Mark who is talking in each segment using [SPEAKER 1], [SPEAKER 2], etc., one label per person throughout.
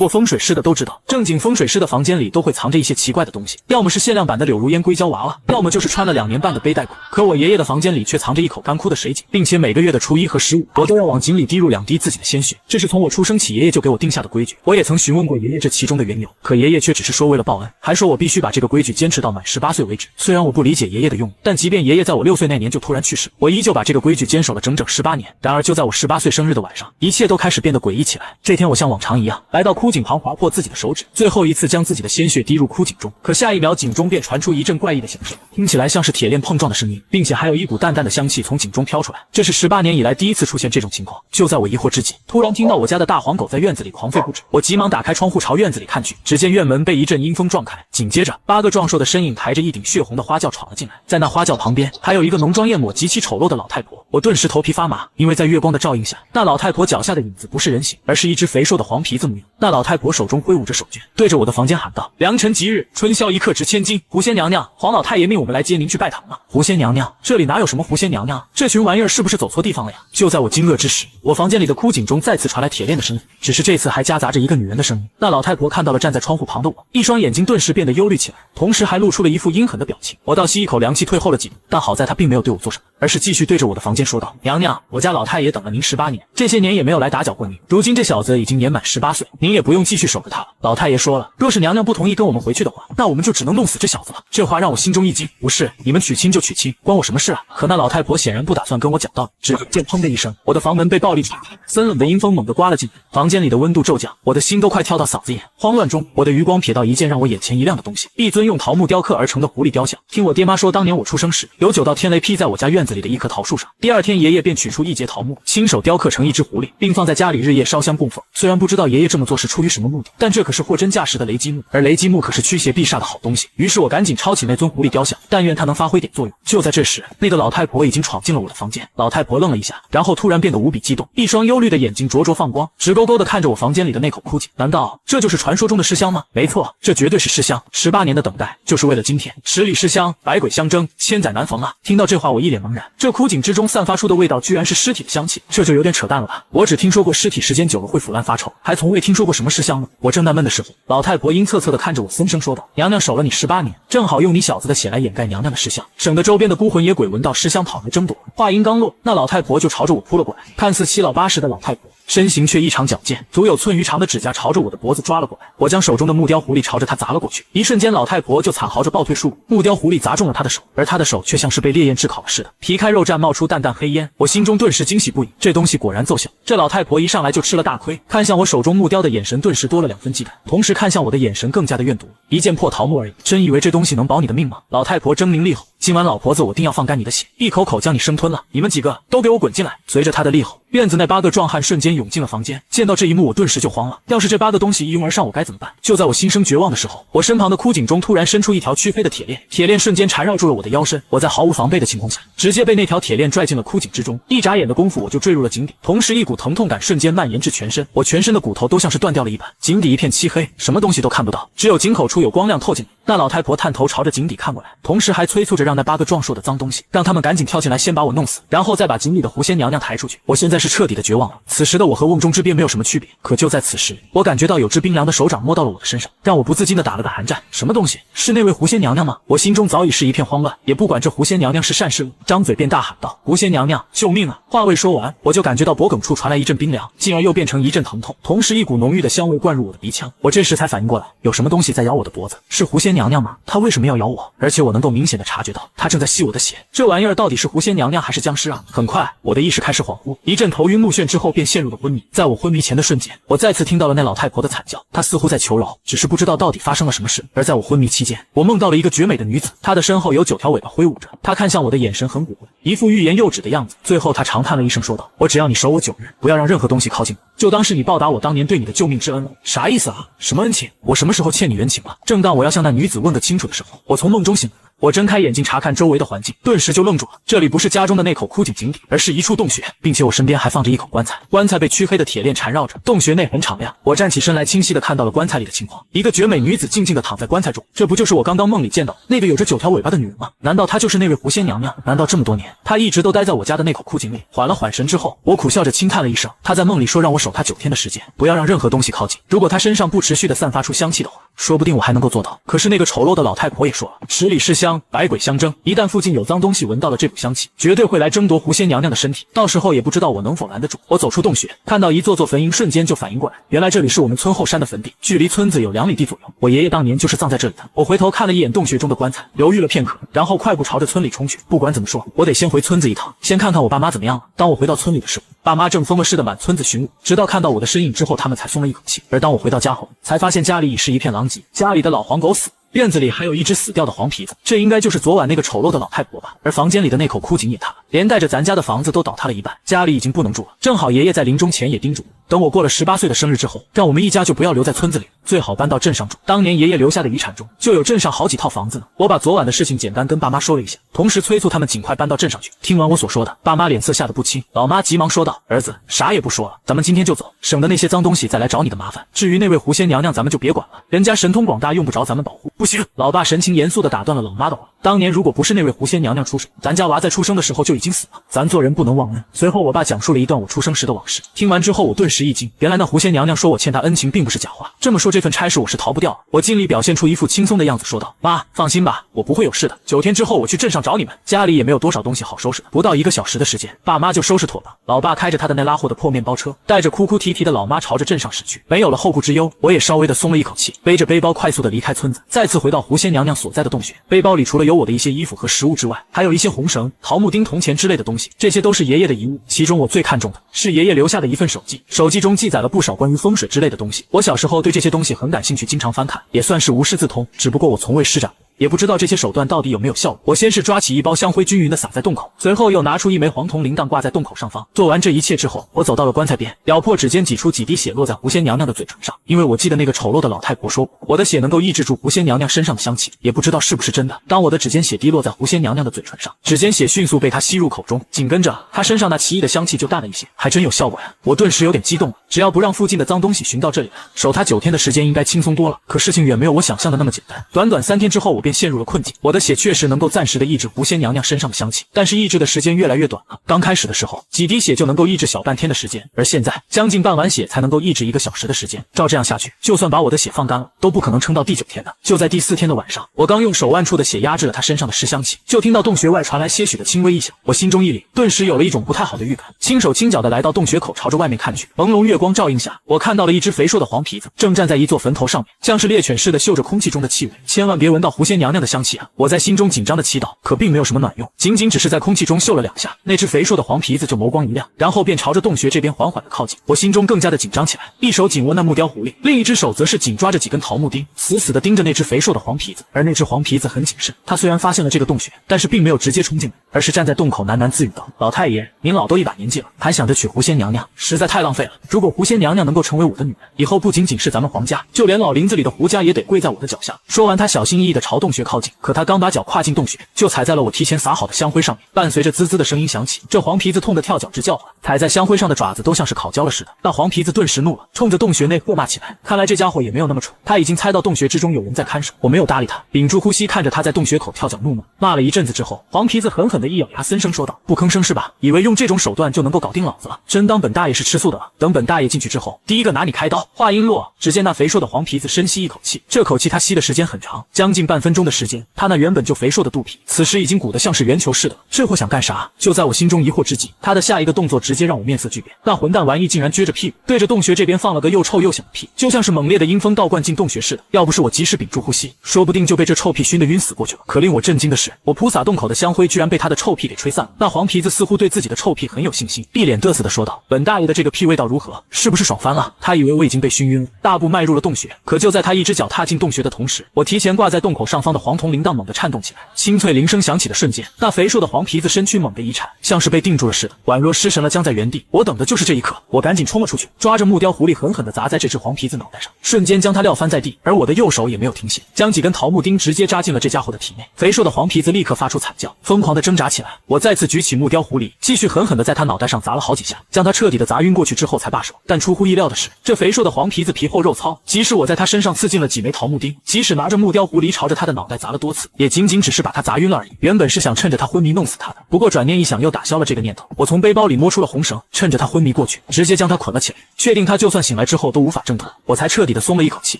[SPEAKER 1] 过风水师的都知道，正经风水师的房间里都会藏着一些奇怪的东西，要么是限量版的柳如烟硅胶娃娃，要么就是穿了2年半的背带骨。可我爷爷的房间里却藏着一口干枯的水井，并且每个月的初1和15，我都要往井里滴入2滴自己的鲜血。这是从我出生起爷爷就给我定下的规矩。我也曾询问过爷爷这其中的缘由，可爷爷却只是说为了报恩，还说我必须把这个规矩坚持到满18岁为止。虽然我不理解爷爷的用意，但即便爷爷在我6岁那年就突然去世，我依旧把这个规矩坚守了整整18年。然而就在我18岁生日的晚上，一切都开始变得诡异起来。这天我像往常一样来到枯井旁，划破自己的手指，最后一次将自己的鲜血滴入枯井中。可下一秒，井中便传出一阵怪异的响声，听起来像是铁链碰撞的声音，并且还有一股淡淡的香气从井中飘出来。这是18年以来第一次出现这种情况。就在我疑惑之际，突然听到我家的大黄狗在院子里狂吠不止。我急忙打开窗户朝院子里看去，只见院门被一阵阴风撞开，紧接着8个壮硕的身影抬着一顶血红的花轿闯了进来。在那花轿旁边还有一个浓妆艳抹极其丑陋的老太婆。我顿时头皮发麻，因为在月光的照映下，那老太婆脚下的影子不是人形，而是一只肥瘦的黄皮子母鹰。那老太婆手中挥舞着手绢，对着我的房间喊道：良辰吉日，春宵一刻值千金，狐仙娘娘，黄老太爷命我们来接您去拜堂了。狐仙娘娘？这里哪有什么狐仙娘娘？这群玩意儿是不是走错地方了呀？就在我惊愕之时，我房间里的枯井中再次传来铁链的声音，只是这次还夹杂着一个女人的声音。那老太婆看到了站在窗户旁的我，一双眼睛顿时变得忧虑起来，同时还露出了一副阴狠的表情。我倒吸一口凉气，退后了几步，但好在她并没有对我做什么，而是继续对着我的房间说道：娘娘，我家老太爷等了您18年，这些年也没有来打搅过您，如今这小子已经年满18岁，您也不用继续守着他了。老太爷说了，若是娘娘不同意跟我们回去的话，那我们就只能弄死这小子了。这话让我心中一惊，不是，你们娶亲就娶亲，关我什么事啊？可那老太婆显然不打算跟我讲道理，只见砰的一声，我的房门被暴力踹开，森冷的阴风猛地刮了进来，房间里的温度骤降，我的心都快跳到嗓子眼。慌乱中，我的余光瞥到一件让我眼前一亮的东西，一尊用桃木雕刻而成的狐狸雕像。听我爹妈说，当年我出生时，有9道天雷劈在我家院子里的一棵桃树上，第2天爷爷便取出1节桃木，亲手雕刻成一只狐狸，并放在家里日夜烧香供奉。虽然不知道爷爷这么做是出于什么目的，但这可是货真价实的雷击木，而雷击木可是驱邪避煞的好东西。于是我赶紧抄起那尊狐狸雕像，但愿它能发挥点作用。就在这时，那个老太婆已经闯进了我的房间。老太婆愣了一下，然后突然变得无比激动，一双忧虑的眼睛灼灼放光，直勾勾地看着我房间里的那口枯井。难道这就是传说中的尸香吗？没错，这绝对是尸香。18年的等待，就是为了今天。十里尸香，百鬼相争，千载难逢啊！听到这话，我一脸茫然。这枯井之中散发出的味道，居然是尸体的香气，这就有点扯淡了吧？我只听说过尸体时间久了会腐烂发臭，还从未听说过什么尸香呢。我正纳闷的时候，老太婆阴恻恻地看着我，森声说道：娘娘守了你18年，正好用你小子的血来掩盖娘娘的尸香，省得周边的孤魂野鬼闻到尸香跑来争夺。话音刚落，那老太婆就朝着我扑了过来。看似7老80的老太婆，身形却异常矫健，足有寸余长的指甲朝着我的脖子抓了过来。我将手中的木雕狐狸朝着她砸了过去，一瞬间老太婆就惨嚎着暴退数步，木雕狐狸砸中了她的手，而她的手却像是被烈焰炙烤了似的，皮开肉绽，冒出淡淡黑烟。我心中顿时惊喜不已，这东西果然奏效。这老太婆一上来就吃了大亏，看向我手中木雕的眼神顿时多了2分忌惮，同时看向我的眼神更加的怨毒。一件破桃木而已，真以为这东西能保你的命吗？老太婆狰狞厉吼，今晚老婆子我定要放干你的血，一口口将你生吞了，你们几个都给我滚进来！随着她的厉吼，院子那8个壮汉瞬间涌进了房间。见到这一幕，我顿时就慌了，要是这8个东西一拥而上，我该怎么办？就在我心生绝望的时候，我身旁的枯井中突然伸出一条黢黑的铁链，铁链瞬间缠绕住了我的腰身。我在毫无防备的情况下，直接被那条铁链拽进了枯井之中。一眨眼的功夫，我就坠入了井底，同时一股疼痛感瞬间蔓延至全身，我全身的骨头都像是断掉了一般。井底一片漆黑，什么东西都看不到，只有井口处有光亮透进来。那老太婆探头朝着井底看过来，同时还催促着让那8个壮硕的脏东西让他们赶紧跳进来，先把我弄死，然后再把井里的狐仙娘娘抬出去。我现在是彻底的绝望了。此时的我和瓮中之鳖没有什么区别，可就在此时，我感觉到有只冰凉的手掌摸到了我的身上，让我不自禁的打了个寒战。什么东西？是那位狐仙娘娘吗？我心中早已是一片慌乱，也不管这狐仙娘娘是善是恶，张嘴便大喊道：狐仙娘娘，救命啊！话未说完，我就感觉到脖梗处传来一阵冰凉，进而又变成一阵疼痛，同时一股浓郁的香味灌入我的鼻腔。我这时才反应过来，有什么东西在咬我的脖子，是狐仙娘娘吗？她为什么要咬我？而且我能够明显的察觉到，她正在吸我的血。这玩意儿到底是狐仙娘娘还是僵尸啊？很快，我的意识开始恍惚，一阵头晕目眩之后便陷入了昏迷。在我昏迷前的瞬间，我再次听到了那老太婆的惨叫，她似乎在求饶，只是不知道到底发生了什么事。而在我昏迷期间，我梦到了一个绝美的女子，她的身后有9条尾巴挥舞着，她看向我的眼神很古怪，一副欲言又止的样子。最后她长叹了一声说道：我只要你守我9日，不要让任何东西靠近我，就当是你报答我当年对你的救命之恩了。啥意思啊？什么恩情？我什么时候欠你人情了？正当我要向那女子问个清楚的时候，我从梦中醒来，我睁开眼睛查看周围的环境，顿时就愣住了。这里不是家中的那口枯井井底，而是一处洞穴，并且我身边还放着一口棺材。棺材被黢黑的铁链缠绕着，洞穴内很敞亮。我站起身来，清晰地看到了棺材里的情况。一个绝美女子静静地躺在棺材中，这不就是我刚刚梦里见到那个有着9条尾巴的女人吗？难道她就是那位狐仙娘娘？难道这么多年她一直都待在我家的那口枯井里？缓了缓神之后，我苦笑着轻叹了一声。她在梦里说让我守她9天的时间，不要让任何东西靠近。如果她身上不持续地散发出香气的话，说不定我还能够做到。可是那个丑陋的老太婆也说了，十里是香，百鬼相争，一旦附近有脏东西闻到了这股香气，绝对会来争夺狐仙娘娘的身体，到时候也不知道我能否拦得住。我走出洞穴，看到一座座坟茔，瞬间就反应过来，原来这里是我们村后山的坟地，距离村子有2里地左右。我爷爷当年就是葬在这里的。我回头看了一眼洞穴中的棺材，犹豫了片刻，然后快步朝着村里冲去。不管怎么说，我得先回村子一趟，先看看我爸妈怎么样了。当我回到村里的时候，爸妈正疯了似的满村子寻我，直到看到我的身影之后，他们才松了一口气。而当我回到家后，才发现家里已是一片狼藉，家里的老黄狗死，院子里还有一只死掉的黄皮子，这应该就是昨晚那个丑陋的老太婆吧。而房间里的那口枯井也塌了，连带着咱家的房子都倒塌了一半，家里已经不能住了。正好爷爷在临终前也叮嘱我，等我过了18岁的生日之后，让我们一家就不要留在村子里，最好搬到镇上住。当年爷爷留下的遗产中就有镇上好几套房子呢。我把昨晚的事情简单跟爸妈说了一下，同时催促他们尽快搬到镇上去。听完我所说的，爸妈脸色吓得不轻，老妈急忙说道：“儿子，啥也不说了，咱们今天就走，省得那些脏东西再来找你的麻烦。至于那位狐仙娘娘，咱们就别管了，人家神通广大，用不着咱们保护。”不行，老爸神情严肃地打断了老妈的话。当年如果不是那位狐仙娘娘出手，咱家娃在出生的时候就已经死了。咱做人不能忘恩。随后我爸讲述了一段我出生时的往事，听完之后我顿时一惊，原来那狐仙娘娘说我欠她恩情并不是假话。这么说这份差事我是逃不掉了。我尽力表现出一副轻松的样子说道：“妈，放心吧，我不会有事的。9天之后我去镇上找你们。”家里也没有多少东西好收拾的，不到1个小时的时间，爸妈就收拾妥当。老爸开着他的那拉货的破面包车，带着哭哭啼啼的老妈朝着镇上驶去。没有了后顾之忧，我也稍微的松了一口气，背着背包快速的离开村子，再次回到狐仙娘娘所在的洞穴。背包里除了有我的一些衣服和食物之外，还有一些红绳、桃木钉、铜钱之类的东西，这些都是爷爷的遗物。其中我最看重的是爷爷留下的一份手记，手记中记载了不少关于风水之类的东西。我小时候对这些东西很感兴趣，经常翻看，也算是无师自通，只不过我从未施展过，也不知道这些手段到底有没有效果。我先是抓起一包香灰均匀地撒在洞口，随后又拿出一枚黄铜铃铛挂在洞口上方。做完这一切之后，我走到了棺材边，咬破指尖挤出几滴血落在狐仙娘娘的嘴唇上。因为我记得那个丑陋的老太婆说过，我的血能够抑制住狐仙娘娘身上的香气，也不知道是不是真的。当我的指尖血滴落在狐仙娘娘的嘴唇上，指尖血迅速被她吸入口中，紧跟着她身上那奇异的香气就淡了一些，还真有效果呀！我顿时有点激动了，只要不让附近的脏东西寻到这里来，守她9天的时间应该轻松多了。可事情远没有我想象的那么简单，短短3天之后，我便陷入了困境。我的血确实能够暂时的抑制狐仙娘娘身上的香气，但是抑制的时间越来越短了。刚开始的时候，几滴血就能够抑制小半天的时间，而现在将近半碗血才能够抑制1个小时的时间。照这样下去，就算把我的血放干了，都不可能撑到第9天的。就在第4天的晚上，我刚用手腕处的血压制了她身上的湿香气，就听到洞穴外传来些许的轻微异响。我心中一凛，顿时有了一种不太好的预感，轻手轻脚的来到洞穴口，朝着外面看去。朦胧月光照映下，我看到了一只肥硕的黄皮子正站在一座坟头上面，像是猎犬似的嗅着空气中的气味。千万别闻到狐仙娘娘的香气啊！我在心中紧张的祈祷，可并没有什么卵用，仅仅只是在空气中嗅了2下，那只肥硕的黄皮子就眸光一亮，然后便朝着洞穴这边缓缓的靠近。我心中更加的紧张起来，一手紧握那木雕狐狸，另一只手则是紧抓着几根桃木钉，死死的盯着那只肥硕的黄皮子。而那只黄皮子很谨慎，他虽然发现了这个洞穴，但是并没有直接冲进来，而是站在洞口喃喃自语道：“老太爷，您老都一把年纪了，还想着娶狐仙娘娘，实在太浪费了。如果狐仙娘娘能够成为我的女人，以后不仅仅是咱们黄家，就连老林子里的胡家也得跪在我的脚下。”说完，他小心翼翼地朝洞穴靠近，可他刚把脚跨进洞穴，就踩在了我提前撒好的香灰上面，伴随着滋滋的声音响起，这黄皮子痛得跳脚直叫唤，踩在香灰上的爪子都像是烤焦了似的。那黄皮子顿时怒了，冲着洞穴内喝骂起来。看来这家伙也没有那么蠢，他已经猜到洞穴之中有人在看守。我没有搭理他，屏住呼吸看着他在洞穴口跳脚怒骂。骂了一阵子之后，黄皮子狠狠地一咬牙，森声说道：“不吭声是吧？以为用这种手段就能够搞定老子了？真当本大爷是吃素的了？等本大爷进去之后，第一个拿你开刀。”话音落，只见那肥硕的黄皮子深吸一口气，这口气他吸的时间很长，将近半分钟的时间，他那原本就肥硕的肚皮，此时已经鼓得像是圆球似的。这货想干啥？就在我心中疑惑之际，他的下一个动作直接让我面色巨变。那混蛋玩意竟然撅着屁股，对着洞穴这边放了个又臭又响的屁，就像是猛烈的阴风倒灌进洞穴似的。要不是我及时屏住呼吸，说不定就被这臭屁熏得晕死过去了。可令我震惊的是，我铺洒洞口的香灰居然被他的臭屁给吹散了。那黄皮子似乎对自己的臭屁很有信心，一脸嘚瑟的说道：“本大爷的这个屁味道如何？是不是爽翻了？”他以为我已经被熏晕了，大步迈入了洞穴。可就在他一只脚踏进洞穴的同时，我提前挂在洞口上方的黄铜铃铛猛地颤动起来。清脆铃声响起的瞬间，那肥硕的黄皮子身躯猛地一颤，像是被定住了似的，宛若失神了，僵在原地。我等的就是这一刻，我赶紧冲了出去，抓着木雕狐狸狠狠地砸在这只黄皮子脑袋上，瞬间将它撂翻在地。而我的右手也没有停歇，将几根桃木钉直接扎进了这家伙的体内。肥硕的黄皮子立刻发出惨叫，疯狂地挣扎起来。我再次举起木雕狐狸，继续狠狠地在他脑袋上砸了好几下，将他彻底的砸晕过去之后才罢手。但出乎意料的是，这肥硕的黄皮子皮厚肉糙，即使我在他身上刺进了几枚桃木钉，即使拿着木雕狐狸朝着他的脑袋砸了多次，也仅仅只是把他砸晕了而已。原本是想趁着他昏迷弄死他的，不过转念一想又打消了这个念头。我从背包里摸出了红绳，趁着他昏迷过去，直接将他捆了起来，确定他就算醒来之后都无法挣脱，我才彻底的松了一口气。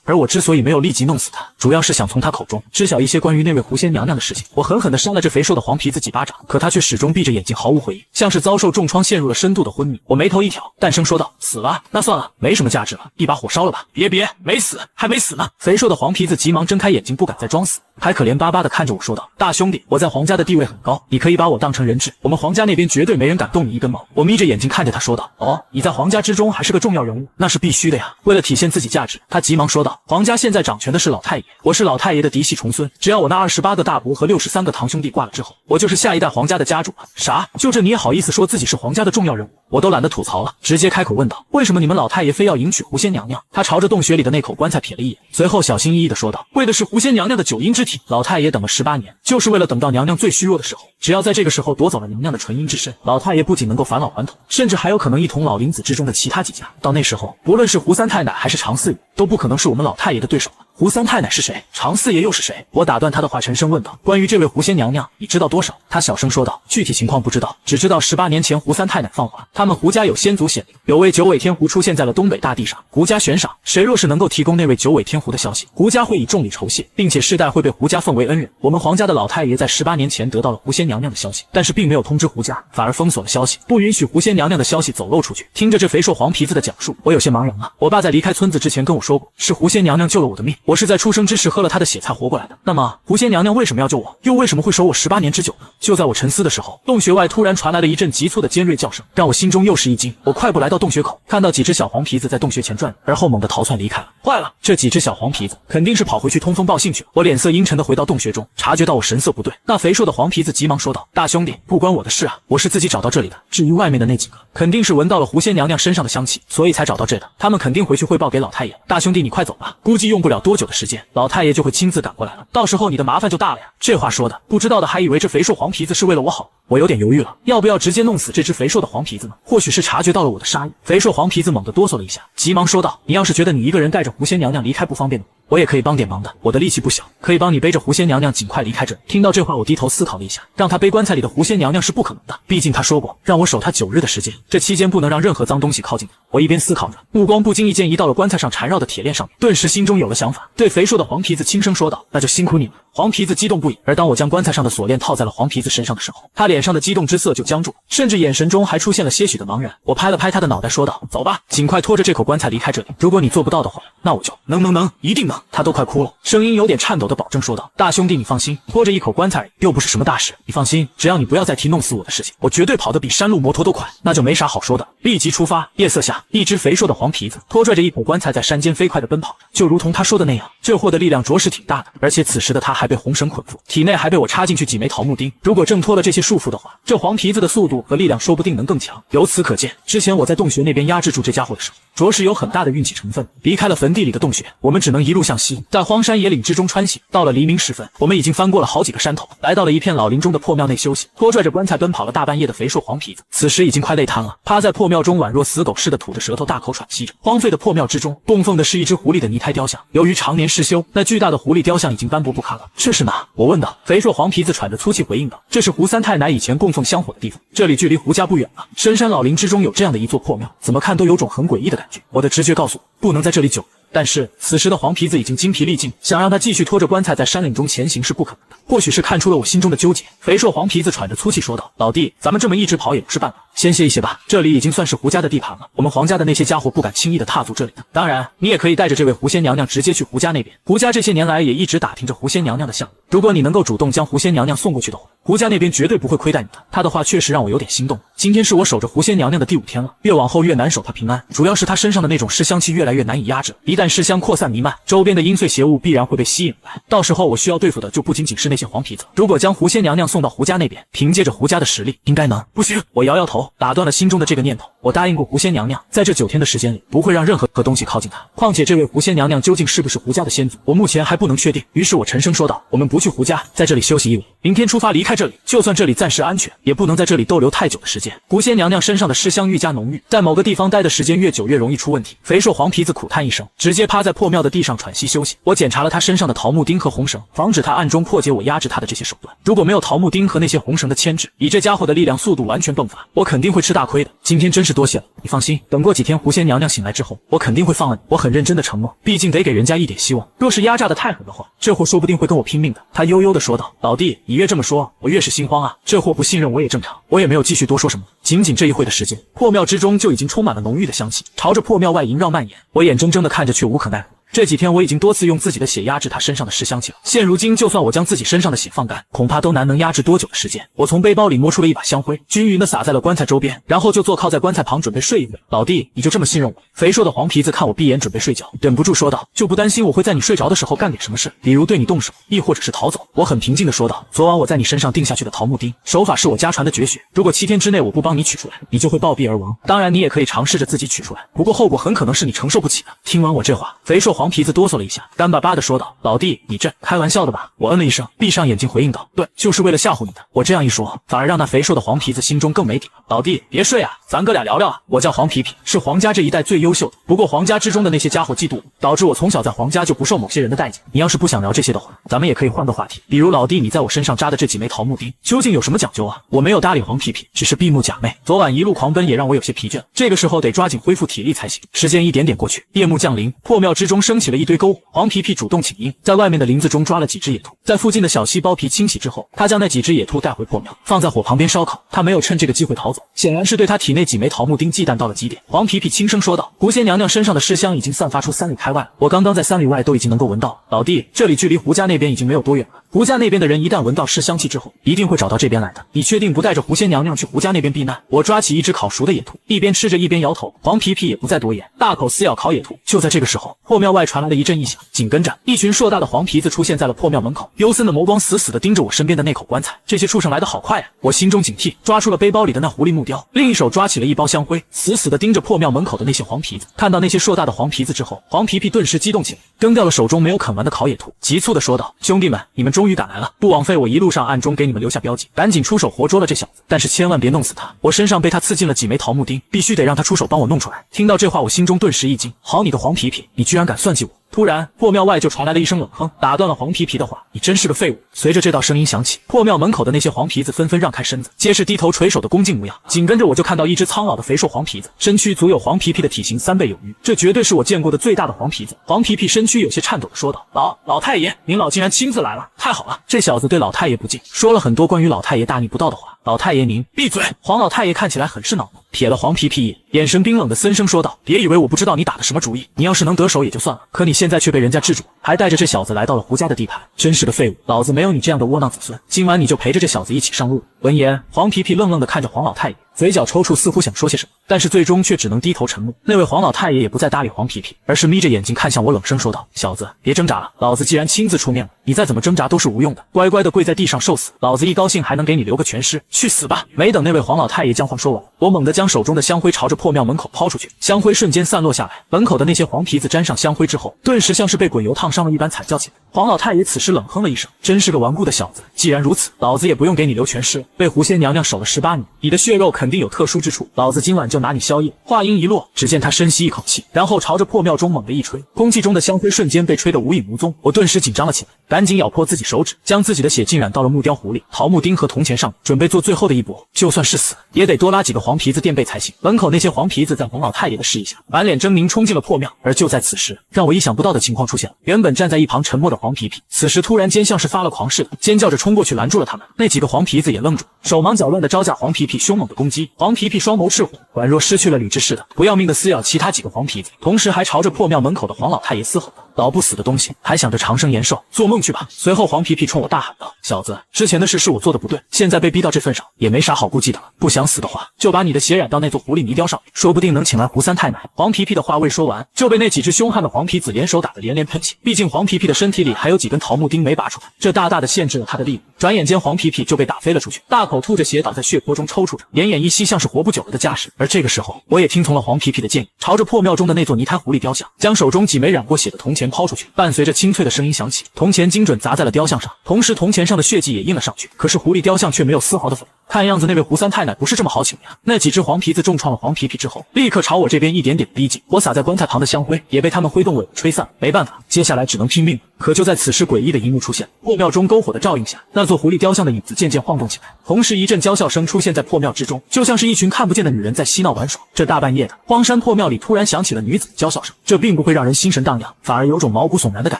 [SPEAKER 1] 而我之所以没有立即弄死他，主要是想从他口中知晓一些关于那位狐仙娘娘的事情。我狠狠地扇了这肥瘦的黄皮子几巴掌，可他却始终闭着眼睛毫无回应，像是遭受重创陷入了深度的昏迷。我眉头一挑，淡声说道：“死了？那算了，没什么价值了，一把火烧了吧。”别，没死，还没死呢。肥瘦的黄皮子急忙睁开眼睛，不敢再装死，还可怜巴巴地看着我说道：“大兄弟，我在皇家的地位很高，你可以把我当成人质，我们皇家那边绝对没人敢动你一根毛。”我眯着眼睛看着他说道：“哦，你在皇家之中还是个重要人物，那是必须的呀。”为了体现自己价值，他急忙说道：“皇家现在掌权的是老太爷，我是老太爷的嫡系重孙，只要我那28个大伯和63个堂兄弟挂了之后，我就是下一代皇家的家主了。”啥？就这你也好意思说自己是皇家的重要人物？我都懒得吐槽了，直接开口问道：“为什么你们老太爷非要迎娶狐仙娘娘？”他朝着洞穴里的那口棺材瞥了一眼，随后小心翼翼地说道：“为的是狐仙娘娘的九阴之体。老太爷等了18年，就是为了等到娘娘最虚弱的时候，只要在这个时候夺走了娘娘的纯阴之身，老太爷不仅能够返老还童，甚至还有可能一统老林子之中的其他几家。到那时候，不论是胡三太奶还是常四爷，都不可能是我们老太爷的对手了。”胡三太奶是谁？常四爷又是谁？我打断他的话，沉声问道：“关于这位狐仙娘娘，你知道多少？”他小声说道：“具体情况不知道，只知道18年前胡三太奶放话，他们胡家有先祖显灵，有位九尾天狐出现在了东北大地上，胡家悬赏，谁若是能够提供那位九尾天狐的消息，胡家会以重礼酬谢，并且世代会被胡家奉为恩人。我们皇家的老太爷在18年前得到了狐仙娘娘的消息，但是并没有通知胡家，反而封锁了消息，不允许狐仙娘娘的消息走漏出去。”听着这肥瘦黄皮子的讲述，我有些茫然了。我爸在离开村子之前跟我说过，是狐仙娘娘救了我的命，我是在出生之时喝了她的血才活过来的。那么狐仙娘娘为什么要救我，又为什么会守我18年之久呢？就在我沉思的时候，洞穴外突然传来了一阵急促的尖锐叫声，让我心中又是一惊。我快步来到洞穴口，看到几只小黄皮子在洞穴前转，而后猛地逃窜离开了。坏了，这几只小黄皮子肯定是跑回去通风报信去了。我脸色阴沉地回到洞穴中，察觉到我神色不对，那肥瘦的黄皮子急忙说道：“大兄弟，不关我的事啊，我是自己找到这里的。至于外面的那几个，肯定是闻到了狐仙娘娘身上的香气，所以才找到这的。他们肯定回去汇报给老太爷。大兄弟，你快走吧，估计用不了多久的时间，老太爷就会亲自赶过来了，到时候你的麻烦就大了呀。”这话说的，不知道的还以为这肥瘦黄皮子是为了我好。我有点犹豫了，要不要直接弄死这只肥瘦的黄皮子呢？或许是察觉到了我的杀意，肥瘦黄皮子猛地哆嗦了一下，急忙说道：“你要是觉得你一个人带着狐仙娘娘离开不方便的，我也可以帮点忙的，我的力气不小，可以帮你背着狐仙娘娘尽快离开这里。”听到这话，我低头思考了一下，让他背棺材里的狐仙娘娘是不可能的，毕竟他说过让我守他9日的时间，这期间不能让任何脏东西靠近他。我一边思考着，目光不经意间移到了棺材上缠绕的铁链上面，顿时心中有了想法，对肥瘦的黄皮子轻声说道：“那就辛苦你了。”黄皮子激动不已，而当我将棺材上的锁链套在了黄皮子身上的时候，他脸上的激动之色就僵住，甚至眼神中还出现了些许的茫然。我拍了拍他的脑袋说道：“走吧，尽快拖着这口棺材离开这里，如果你做不到的话，那我就能，一定能。”他都快哭了，声音有点颤抖的保证说道：“大兄弟，你放心，拖着一口棺材而已，又不是什么大事，你放心，只要你不要再提弄死我的事情，我绝对跑得比山路摩托都快。”那就没啥好说的，立即出发。夜色下，一只肥瘦的黄皮子拖拽着一口棺材在山间飞快地奔跑着，就如同他说的那样，这货的力量着实挺大的，而且此时的他还被红绳捆缚，体内还被我插进去几枚桃木钉。如果挣脱了这些束缚的话，这黄皮子的速度和力量说不定能更强。由此可见，之前我在洞穴那边压制住这家伙的时候，着实有很大的运气成分。离开了坟地里的洞穴，我们只能一路向西，在荒山野岭之中穿行。到了黎明时分，我们已经翻过了好几个山头，来到了一片老林中的破庙内休息。拖拽着棺材奔跑了大半夜的肥瘦黄皮子，此时已经快累瘫了，趴在破庙中宛若死狗似的吐着舌头，大口喘息着。荒废的破庙之中，供奉的是一只狐狸的泥胎雕像，由于常年失修，那巨大的狐狸雕像已经斑驳不堪了。这是哪？我问道。肥瘦黄皮子喘着粗气回应道：“这是胡三太奶以前供奉香火的地方，这里距离胡家不远了。深山老林之中有这样的一座破庙，怎么看都有种很诡异的感觉。我的直觉告诉我，不能在这里久。”但是此时的黄皮子已经精疲力尽，想让他继续拖着棺材在山岭中前行是不可能的。或许是看出了我心中的纠结，肥硕黄皮子喘着粗气说道：“老弟，咱们这么一直跑也不是办法，先歇一歇吧。这里已经算是胡家的地盘了，我们黄家的那些家伙不敢轻易的踏足这里的。当然，你也可以带着这位狐仙娘娘直接去胡家那边。胡家这些年来也一直打听着狐仙娘娘的项目，如果你能够主动将狐仙娘娘送过去的话，胡家那边绝对不会亏待你的。”他的话确实让我有点心动。今天是我守着狐仙娘娘的第5天了，越往后越难守她平安，主要是她身上的那种尸香气越来越难以压制，一旦尸香扩散弥漫，周边的阴碎邪物必然会被吸引来，到时候我需要对付的就不仅仅是那些黄皮子。如果将狐仙娘娘送到胡家那边，凭借着胡家的实力，应该能。不行，我摇摇头，打断了心中的这个念头。我答应过狐仙娘娘，在这9天的时间里，不会让任何东西靠近她。况且这位狐仙娘娘究竟是不是胡家的先祖，我目前还不能确定。于是我沉声说道：“我们不去胡家，在这里休息一晚，明天出发离开这里。就算这里暂时安全，也不能在这里逗留太久的时间。狐仙娘娘身上的尸香愈加浓郁，在某个地方待的时间越久越容易出问题。”肥硕黄皮子苦叹一声，直接趴在破庙的地上喘息休息。我检查了他身上的桃木钉和红绳，防止他暗中破解我压制他的这些手段。如果没有桃木钉和那些红绳的牵制，以这家伙的力量速度完全迸发，我肯定会吃大亏的。今天真是多谢了，你放心，等过几天狐仙娘娘醒来之后，我肯定会放了你。我很认真的承诺，毕竟得给人家一点希望。若是压榨的太狠的话，这货说不定会跟我拼命的。他悠悠的说道：“老弟，你越这么说，我越是心慌啊。这货不信任我也正常。”我也没有继续多说什么。仅仅这一会的时间，破庙之中就已经充满了浓郁的香气，朝着破庙外萦绕蔓延。我眼睁睁的看着，却无可奈何。这几天我已经多次用自己的血压制他身上的尸香气了，现如今就算我将自己身上的血放干，恐怕都难能压制多久的时间。我从背包里摸出了一把香灰，均匀的撒在了棺材周边，然后就坐靠在棺材旁准备睡一会。老弟，你就这么信任我？肥硕的黄皮子看我闭眼准备睡觉，忍不住说道：“就不担心我会在你睡着的时候干点什么事，比如对你动手，亦或者是逃走？”我很平静的说道：“昨晚我在你身上定下去的桃木钉手法是我家传的绝学，如果7天之内我不帮你取出来，你就会暴毙而亡。当然你也可以尝试着自己取出来，不过后果很可能是你承受不起的。”听完我这话，肥硕黄皮子哆嗦了一下，干巴巴的说道：“老弟，你这开玩笑的吧？”我嗯了一声，闭上眼睛回应道：“对，就是为了吓唬你的。”我这样一说，反而让那肥硕的黄皮子心中更没底了。老弟，别睡啊，咱哥俩聊聊啊。我叫黄皮皮，是黄家这一代最优秀的，不过黄家之中的那些家伙嫉妒我，导致我从小在黄家就不受某些人的待见。你要是不想聊这些的话，咱们也可以换个话题，比如老弟你在我身上扎的这几枚桃木钉，究竟有什么讲究啊？我没有搭理黄皮皮，只是闭目假寐。昨晚一路狂奔也让我有些疲倦，这个时候得抓紧恢复体力才行。时间一点点过去，夜幕降临，破庙之中升起了一堆篝火。黄皮皮主动请缨，在外面的林子中抓了几只野兔，在附近的小溪剥皮清洗之后，他将那几只野兔带回破庙，放在火旁边烧烤。他没有趁这个机会逃走，显然是对他体内几枚桃木钉忌惮到了极点。黄皮皮轻声说道：“狐仙娘娘身上的尸香已经散发出3里开外了，我刚刚在3里外都已经能够闻到。老弟，这里距离胡家那边已经没有多远了，胡家那边的人一旦闻到尸香气之后，一定会找到这边来的。你确定不带着狐仙娘娘去胡家那边避难？”我抓起一只烤熟的野兔，一边吃着一边摇头。黄皮皮也不再多言，大口撕咬烤野兔。就在这个时候，破庙外传来了一阵异响，紧跟着一群硕大的黄皮子出现在了破庙门口，幽森的眸光死死地盯着我身边的那口棺材。这些畜生来得好快呀！我心中警惕，抓出了背包里的那狐狸木雕，另一手抓起了一包香灰，死死地盯着破庙门口的那些黄皮子。看到那些硕大的黄皮子之后，黄皮皮顿时激动起来，扔掉了手中没有啃完的烤野兔，急促地说道：“兄弟们，你们终于赶来了！不枉费我一路上暗中给你们留下标记，赶紧出手活捉了这小子，但是千万别弄死他，我身上被他刺进了几枚桃木钉，必须得让他出手帮我弄出来。”听到这话，我心中顿时一惊，好你个黄皮皮，你居然敢算计我！突然，破庙外就传来了一声冷哼，打断了黄皮皮的话：“你真是个废物！”随着这道声音响起，破庙门口的那些黄皮子纷纷让开身子，皆是低头垂手的恭敬模样。紧跟着我就看到一只苍老的肥硕黄皮子，身躯足有黄皮皮的体型3倍有余，这绝对是我见过的最大的黄皮子。黄皮皮身躯有些颤抖的说道：“老太爷，您老竟然亲自来了，太好了！”这小子对老太爷不敬，说了很多关于老太爷大逆不道的话。老太爷您闭嘴！黄老太爷看起来很是恼怒，瞥了黄皮皮一眼，眼神冰冷的森声说道：“别以为我不知道你打的什么主意，你要是能得手也就算了，可你现在却被人家制住，还带着这小子来到了胡家的地盘，真是个废物！老子没有你这样的窝囊子孙，今晚你就陪着这小子一起上路。”闻言，黄皮皮愣愣地看着黄老太爷，嘴角抽搐，似乎想说些什么，但是最终却只能低头沉默。那位黄老太爷也不再搭理黄皮皮，而是眯着眼睛看向我，冷声说道：“小子，别挣扎了，老子既然亲自出面了，你再怎么挣扎都是无用的，乖乖的跪在地上受死，老子一高兴还能给你留个全尸，去死吧！”没等那位黄老太爷将话说完，我猛地将手中的香灰朝着破庙门口抛出去，香灰瞬间散落下来，门口的那些黄皮子沾上香灰之后，顿时像是被滚油烫伤了一般惨叫起来。黄老太爷此时冷哼了一声，真是个顽固的小子，既然如此，老子也不用给你留全尸了，被狐仙娘娘守了18年，你的血肉肯定有特殊之处，老子今晚就拿你宵夜。话音一落，只见他深吸一口气，然后朝着破庙中猛地一吹，空气中的香灰瞬间被吹得无影无踪。我顿时紧张了起来，赶紧咬破自己手指，将自己的血浸染到了木雕壶里、桃木钉和铜钱上，准备做最后的一搏。就算是死，也得多拉几个黄皮子垫背才行。门口那些黄皮子在黄老太爷的示意下，满脸狰狞冲进了破庙。而就在此时，让我意想不到的情况出现了。原本站在一旁沉默的黄皮皮，此时突然间像是发了狂似的，尖叫着冲过去拦住了他们。那几个黄皮子也愣住，手忙脚乱的招架黄皮皮凶猛的攻击。黄皮皮双眸赤火，宛若失去了理智似的，不要命的撕咬其他几个黄皮子，同时还朝着破庙门口的黄老太爷嘶吼道：“老不死的东西，还想着长生延寿，做梦去吧！”随后黄皮皮冲我大喊道：“小子，之前的事是我做的不对，现在被逼到这份上，也没啥好顾忌的了。不想死的话，就把你的血染到那座狐狸泥雕上，说不定能请来胡三太奶。”黄皮皮的话未说完，就被那几只凶悍的黄皮子联手打得连连喷血。毕竟黄皮皮的身体里还有几根桃木钉没拔出来，这大大的限制了他的力量。转眼间，黄皮皮就被打飞了出去，大口吐着血倒在血泊中抽搐着，奄奄一息，像是活不久了的架势。而这个时候，我也听从了黄皮皮的建议，朝着破庙中的那座泥胎狐狸雕像，将手中几枚染过血的铜钱抛出去，伴随着清脆的声音响起，铜钱精准砸在了雕像上，同时铜钱上的血迹也印了上去。可是狐狸雕像却没有丝毫的反应，看样子那位胡三太奶不是这么好请呀。那几只黄皮子重创了黄皮皮之后，立刻朝我这边一点点逼近，我撒在棺材旁的香灰也被他们挥动尾巴吹散，没办法，接下来只能拼命。可就在此时，诡异的一幕出现，破庙中篝火的照映下，那座狐狸雕像的影子渐渐晃动起来，同时一阵娇笑声出现在破庙之中，就像是一群看不见的女人在嬉闹玩耍。这大半夜的荒山破庙里突然响起了女子娇笑声，这并不会让人心神荡漾，反而有种毛骨悚然的感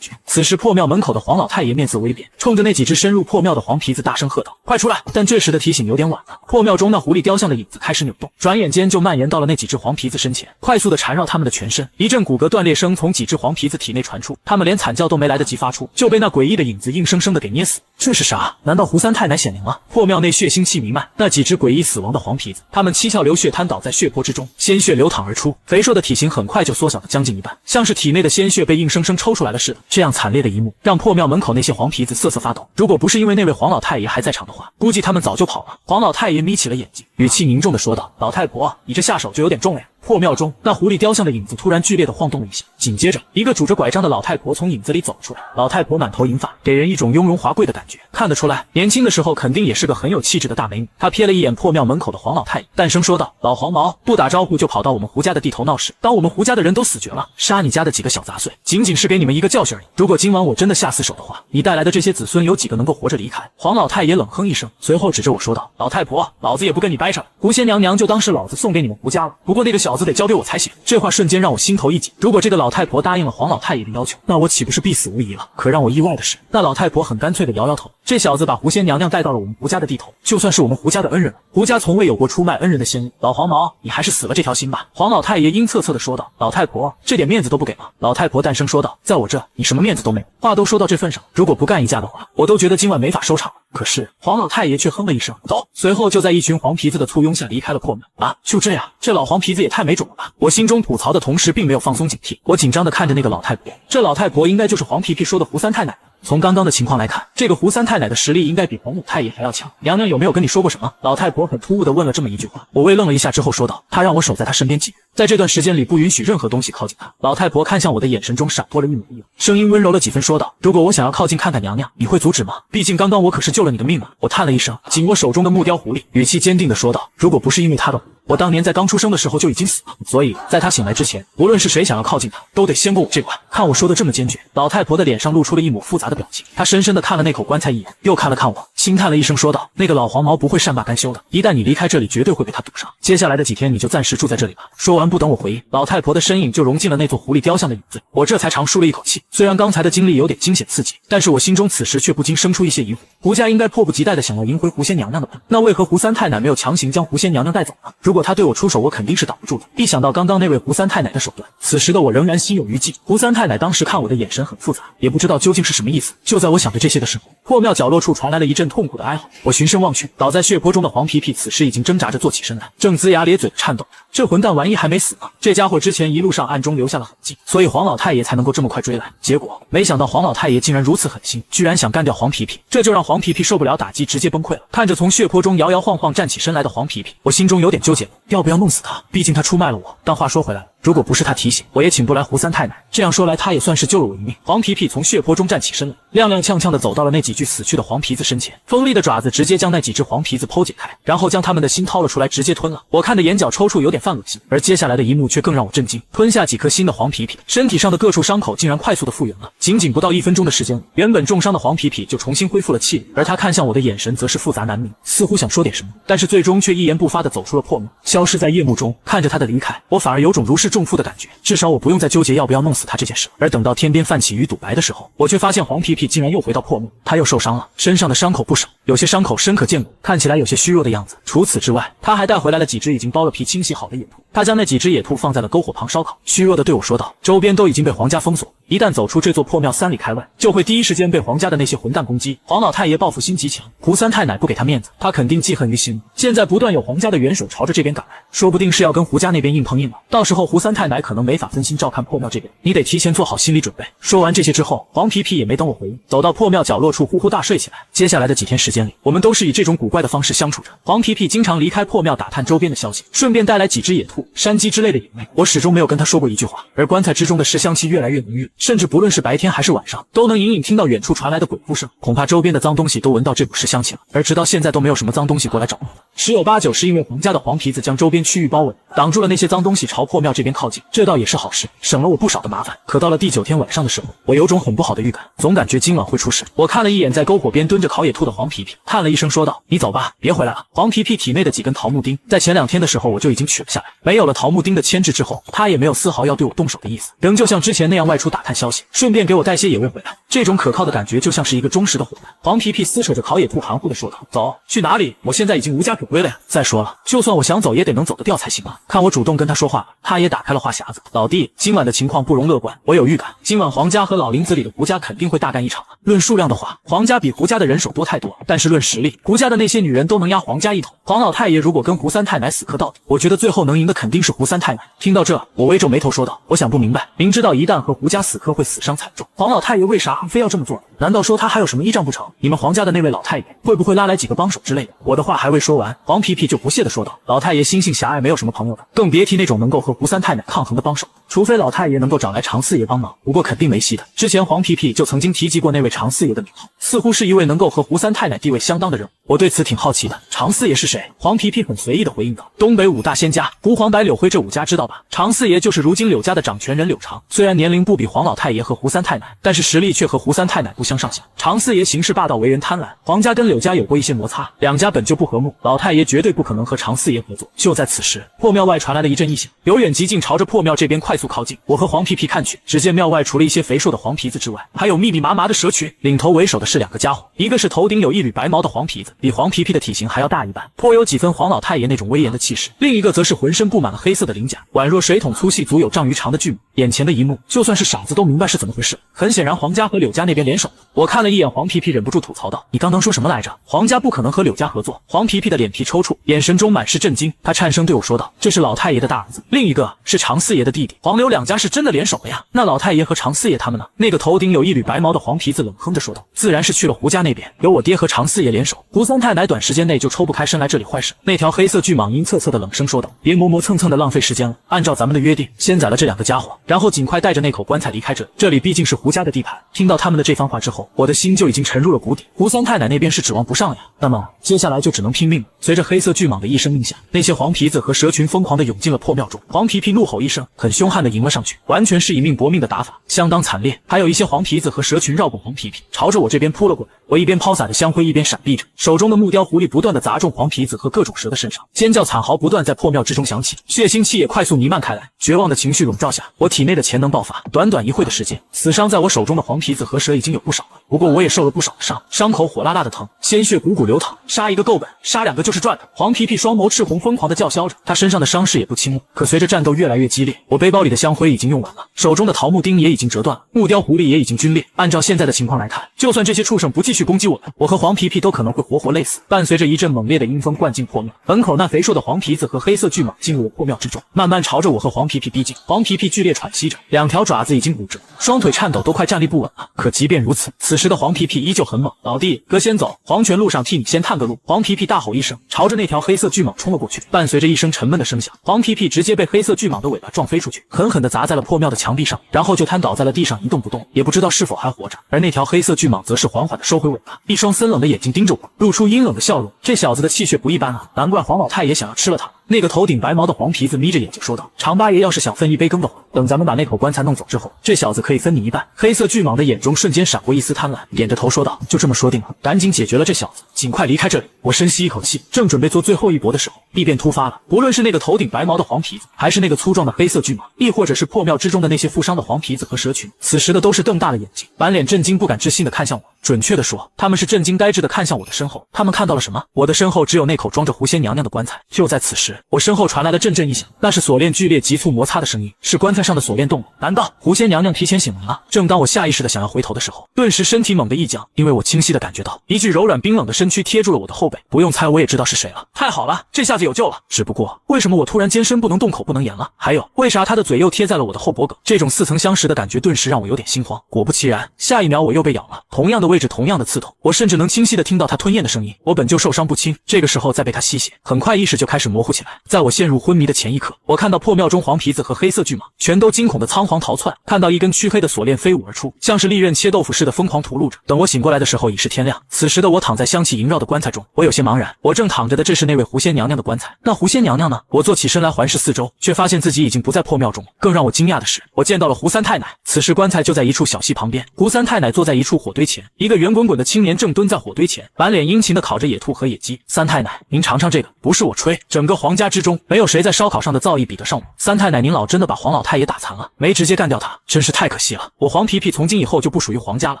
[SPEAKER 1] 觉。此时破庙门口的黄老太爷面色微变，冲着那几只深入破庙的黄皮子大声喝道：“快出来！”但这时的提醒有点晚了，破庙中那狐狸雕像的影子开始扭动，转眼间就蔓延到了那几只黄皮子身前，快速的缠绕他们的全身。一阵骨骼断裂声从几只黄皮子体内传出，他们连惨叫都没来得及发出，就被那诡异的影子硬生生的给捏死。这是啥？难道胡三太奶显灵了？破庙内血腥气弥漫，那几只诡异死亡的黄皮子，他们七窍流血瘫倒在血泊之中，鲜血流淌而出，肥硕的体型很快就缩小了将近一半，像是体内的鲜血被硬生生抽出来了似的。这样惨烈的一幕让破庙门口那些黄皮子瑟瑟发抖，如果不是因为那位黄老太爷还在场的话，估计他们早就跑了。黄老太爷眯起了眼睛，语气凝重的说道：“老太婆，你这下手就有点重了呀。”破庙中，那狐狸雕像的影子突然剧烈的晃动了一下，紧接着，一个拄着拐杖的老太婆从影子里走出来。老太婆满头银发，给人一种雍容华贵的感觉，看得出来，年轻的时候肯定也是个很有气质的大美女。她瞥了一眼破庙门口的黄老太爷，淡声说道：“老黄毛，不打招呼就跑到我们胡家的地头闹事，当我们胡家的人都死绝了，杀你家的几个小杂碎，仅仅是给你们一个教训而已。如果今晚我真的下死手的话，你带来的这些子孙有几个能够活着离开？”黄老太爷冷哼一声，随后指着我说道：“老太婆，老子也不跟你掰扯了，狐仙娘娘就当是老子送给你们胡家了，不过那个小子得交给我才行。”这话瞬间让我心头一紧，如果这个老太婆答应了黄老太爷的要求，那我岂不是必死无疑了？可让我意外的是，那老太婆很干脆的摇摇头，这小子把狐仙娘娘带到了我们胡家的地头，就算是我们胡家的恩人了，胡家从未有过出卖恩人的先例。老黄毛，你还是死了这条心吧。黄老太爷阴恻恻的说道：“老太婆，这点面子都不给吗？”老太婆淡声说道：“在我这，你什么面子都没有。话都说到这份上，如果不干一架的话，我都觉得今晚没法收场了。”可是黄老太爷却哼了一声，走，随后就在一群黄皮子的簇拥下离开了破庙。啊，就这样，这老黄皮子也太没种了吧！我心中吐槽的同时，并没有放松警惕，我紧张的看着那个老太婆，这老太婆应该就是黄皮皮说的胡三太奶。从刚刚的情况来看，这个胡三太奶的实力应该比黄老太爷还要强。娘娘有没有跟你说过什么？老太婆很突兀地问了这么一句话。我微愣了一下之后说道：“她让我守在她身边几日，在这段时间里不允许任何东西靠近她。”老太婆看向我的眼神中闪过了一抹意外，声音温柔了几分说道：“如果我想要靠近看看娘娘，你会阻止吗？毕竟刚刚我可是救了你的命啊！”我叹了一声，紧握手中的木雕狐狸，语气坚定地说道：“如果不是因为她的，我当年在刚出生的时候就已经死了，所以在她醒来之前，无论是谁想要靠近她，都得先过我这关。”看我说的这么坚决，老太婆的脸上露出了一抹复杂的表情，她深深地看了那口棺材一眼，又看了看我，轻叹了一声说道：“那个老黄毛不会善罢甘休的，一旦你离开这里，绝对会被他堵上。接下来的几天，你就暂时住在这里吧。”说完不等我回应，老太婆的身影就融进了那座狐狸雕像的影子，我这才长舒了一口气。虽然刚才的经历有点惊险刺激，但是我心中此时却不禁生出一些疑惑，胡家应该迫不及待地想要迎回狐仙娘娘的吧？那为何胡三太奶没有强行将狐仙娘娘带走呢？如果她对我出手，我肯定是挡不住的。一想到刚刚那位胡三太奶的手段，此时的我仍然心有余悸。胡三太奶当时看我的眼神很复杂，也不知道究竟是什么意思。就在我想着这些的时候，破庙角落处传来了一阵痛苦的哀嚎。我循声望去，倒在血泊中的黄皮皮此时已经挣扎着坐起身来，正龇牙咧嘴的颤抖。这混蛋玩意还没死呢，这家伙之前一路上暗中留下了痕迹，所以黄老太爷才能够这么快追来。结果没想到黄老太爷竟然如此狠心，居然想干掉黄皮皮，这就让黄皮皮受不了打击，直接崩溃了。看着从血泊中摇摇晃晃站起身来的黄皮皮，我心中有点纠结了，要不要弄死他？毕竟他出卖了我。但话说回来了，如果不是他提醒，我也请不来胡三太奶。这样说来，他也算是救了我一命。黄皮皮从血泊中站起身来，踉踉跄跄地走到了那几具死去的黄皮子身前，锋利的爪子直接将那几只黄皮子剖解开，然后将他们的心掏了出来，直接吞了。我看得眼角抽搐，有点犯恶心。而接下来的一幕却更让我震惊，吞下几颗新的黄皮皮，身体上的各处伤口竟然快速的复原了。仅仅不到1分钟的时间里，原本重伤的黄皮皮就重新恢复了气力，而他看向我的眼神则是复杂难明，似乎想说点什么，但是最终却一言不发地走出了破门，消失在夜幕中。看着他的离开，我反而有种如释重负的感觉，至少我不用再纠结要不要弄死他这件事。而等到天边泛起鱼肚白的时候，我却发现黄皮皮竟然又回到破墓，他又受伤了，身上的伤口不少，有些伤口深可见骨，看起来有些虚弱的样子。除此之外，他还带回来了几只已经剥了皮清洗好的野兔，他将那几只野兔放在了篝火旁烧烤，虚弱的对我说道：“周边都已经被皇家封锁，一旦走出这座破庙3里开外，就会第一时间被皇家的那些混蛋攻击。黄老太爷报复心极强，胡三太奶不给他面子，他肯定记恨于心。现在不断有皇家的元首朝着这边赶来，说不定是要跟胡家那边硬碰硬了。到时候胡三太奶可能没法分心照看破庙这边，你得提前做好心理准备。”说完这些之后，黄皮皮也没等我回应，走到破庙角落处呼呼大睡起来。接下来的几天时间里，我们都是以这种古怪的方式相处着。黄皮皮经常离开破庙打探周边的消息，顺便带来几只野兔、山鸡之类的野味。我始终没有跟他说过一句话。而棺材之中的尸香气越来越浓郁，甚至不论是白天还是晚上，都能隐隐听到远处传来的鬼哭声。恐怕周边的脏东西都闻到这股尸香气了，而直到现在都没有什么脏东西过来找我们。十有八九是因为皇家的黄皮子将周边区域包围，挡住了那些脏东西朝破庙这边靠近，这倒也是好事，省了我不少的麻烦。可到了第9天晚上的时候，我有种很不好的预感，总感觉今晚会出事。我看了一眼在篝火边蹲着烤野兔的黄皮皮，叹了一声说道：“你走吧，别回来了。”黄皮皮体内的几根桃木钉，在前2天的时候我就已经取了下来，没有了桃木钉的牵制之后，他也没有丝毫要对我动手的意思，仍旧像之前那样外出打探消息，顺便给我带些野味回来。这种可靠的感觉就像是一个忠实的伙伴。黄皮皮撕扯着烤野兔，含糊地说道：“走，去哪里？我现在已经无家可归了呀。再说了，就算我想走，也得能走得掉才行啊。”看我主动跟他说话，他也打开了话匣子：“老弟，今晚的情况不容乐观，我有预感，今晚皇家和老林子里的胡家肯定会大干一场。论数量的话，皇家比胡家的人手多太多，但是论实力，胡家的那些女人都能压皇家一头。黄老太爷如果跟胡三太奶死磕到底，我觉得最后能赢的肯定是胡三太奶。”听到这，我微皱眉头说道：“我想不明白，明知道一旦和胡家死磕会死伤惨重，黄老太爷为啥非要这么做？难道说他还有什么依仗不成？你们皇家的那位老太爷会不会拉来几个帮手之类的？”我的话还未说完，黄皮皮就不屑地说道：“老太爷心性狭隘，没有什么朋友的，更别提那种能够和胡三太奶抗衡的帮手，除非老太爷能够找来常四爷帮忙，不过肯定没戏的。”之前黄皮皮就曾经提及过那位常四爷的名号，似乎是一位能够和胡三太奶地位相当的人物。我对此挺好奇的，常四爷是谁？黄皮皮很随意地回应道：“东北5大仙家，胡黄白柳灰这5家知道吧？常四爷就是如今柳家的掌权人柳长，虽然年龄不比黄老太爷和胡三太奶，但是实力却和胡三太奶不相上下。常四爷行事霸道，为人贪婪，黄家跟柳家有过一些摩擦，两家本就不和睦，老太爷绝对不可能和常四爷合作。”就在此时，破庙外传来了一阵异响，由远及近，朝着破庙这边快速靠近。我和黄皮皮看去，只见庙外除了一些肥硕的黄皮子之外，还有密密麻麻的蛇群，领头为首的是2个家伙，一个是头顶有一缕白毛的黄皮子，比黄皮皮的体型还要大一半，颇有几分黄老太爷那种威严的气势；另一个则是浑身布满了黑色的鳞甲，宛若水桶粗细，足有丈余长的巨蟒。眼前的一幕，就算是傻子都明白是怎么回事。很显然，黄家和柳家那边联手了。我看了一眼黄皮皮，忍不住吐槽道：“你刚刚说什么来着？皇家不可能和柳家合作？”黄皮皮的脸皮抽搐，眼神中满是震惊，他颤声对我说道：“这是老太爷的大儿子，另一个是常四爷的弟弟，黄柳2家是真的联手了呀。那老太爷和常四爷他们呢？”那个头顶有一缕白毛的黄皮子冷哼着说道：“自然是去了胡家那边，有我爹和常四爷联手，胡三太奶短时间内就抽不开身来这里坏事。”那条黑色巨蟒阴恻恻的冷声说道：“别磨磨蹭蹭的浪费时间了，按照咱们的约定，先宰了这2个家伙，然后尽快带着那口棺材离开这里。这里毕竟是胡家的地盘。”听到他们的这番话之后，我的心就已经沉入了谷底。胡三太奶那边是指望不上呀，那么接下来就只能拼命了。随着黑色巨蟒的一声令下，那些黄皮子和蛇群疯狂地涌进了破庙中。黄皮皮怒吼一声，很凶悍地迎了上去，完全是以命搏命的打法，相当惨烈。还有一些黄皮子和蛇群绕过黄皮皮，朝着我这边扑了过来。我一边抛洒着香灰，一边闪避着，手中的木雕狐狸不断地砸中黄皮子和各种蛇的身上，尖叫惨嚎不断在破庙之中响起，血腥气也快速弥漫开来。绝望的情绪笼罩下，我体内的潜能爆发，短短1会的时间，死伤在我手中的黄皮子和蛇已经有不少了。不过我也受了不少的伤，伤口火辣辣的疼，鲜血汩汩流淌，杀一个够本，杀2个就是赚的。黄皮皮双眸赤红，疯狂地叫嚣着，他身上的伤势也不轻了。可随着战斗越来越激烈，我背包里的香灰已经用完了，手中的桃木钉也已经折断了，木雕狐狸也已经皲裂。按照现在的情况来看，就算这些畜生不继续攻击我们，我和黄皮皮都可能会活活累死。伴随着一阵猛烈的阴风灌进破庙，门口那肥硕的黄皮子和黑色巨蟒进入了破庙之中，慢慢朝着我和黄皮皮逼近。黄皮皮剧烈喘息着，2条爪子已经骨折，双腿颤抖，都快站立不稳了。可即便如此，此时的黄皮皮依旧很猛。“老弟，哥先走。”黄泉路上替你先探个路！”黄皮皮大吼一声，朝着那条黑色巨蟒冲了过去。伴随着一声沉闷的声响，黄皮皮直接被黑色巨蟒的尾巴撞飞出去，狠狠地砸在了破庙的墙壁上，然后就瘫倒在了地上，一动不动，也不知道是否还活着。而那条黑色巨蟒则是缓缓地收回尾巴，一双森冷的眼睛盯着我，露出阴冷的笑容。这小子的气血不一般啊，难怪黄老太爷想要吃了他。那个头顶白毛的黄皮子眯着眼睛说道：“长八爷要是想分一杯羹的话，等咱们把那口棺材弄走之后，这小子可以分你一半。”黑色巨蟒的眼中瞬间闪过一丝贪婪，点着头说道：“就这么说定了，赶紧解决了这小子，尽快离开这里。”我深吸一口气，正准备做最后一搏的时候，异变突发了。不论是那个头顶白毛的黄皮子，还是那个粗壮的黑色巨蟒，亦或者是破庙之中的那些负伤的黄皮子和蛇群，此时的都是瞪大了眼睛，满脸震惊不敢置信地看向我。准确地说，他们是震惊呆滞地看向我的身后。他们看到了什么？我的身后只有那口装着狐仙娘娘的棺材。就在此时，我身后传来了阵阵异响，那是锁链剧烈急促摩擦的声音，是棺材上的锁链动了。难道狐仙娘娘提前醒来了？正当我下意识地想要回头的时候，顿时身体猛地一僵，因为我清晰地感觉到一具柔软冰冷的身躯贴住了我的后背。不用猜，我也知道是谁了。太好了，这下子有救了。只不过，为什么我突然间身不能动，口不能言了？还有，为啥他的嘴又贴在了我的后脖颈？这种似曾相识的感觉顿时让我有点心慌。果不其然，下一秒我又被咬了，同样的位置，同样的刺痛。我甚至能清晰地听到他吞咽的声音。我本就受伤不轻，这个时候再被他吸血，很快意识就开始模糊起来。在我陷入昏迷的前一刻，我看到破庙中黄皮子和黑色巨蟒全都惊恐的仓皇逃窜，看到一根黢黑的锁链飞舞而出，像是利刃切豆腐似的疯狂屠戮着。等我醒过来的时候已是天亮，此时的我躺在香气萦绕的棺材中，我有些茫然。我正躺着的这是那位狐仙娘娘的棺材，那狐仙娘娘呢？我坐起身来环视四周，却发现自己已经不在破庙中了。更让我惊讶的是，我见到了胡三太奶。此时棺材就在一处小溪旁边，胡三太奶坐在一处火堆前，一个圆滚滚的青年正蹲在火堆前，满脸殷勤地烤着野兔和野鸡。三太奶，您尝尝这个，不是我吹，整个皇家之中没有谁在烧烤上的造诣比得上我。三太奶，您老真的把黄老太爷打残了，没直接干掉他，真是太可惜了。我黄皮皮从今以后就不属于皇家了，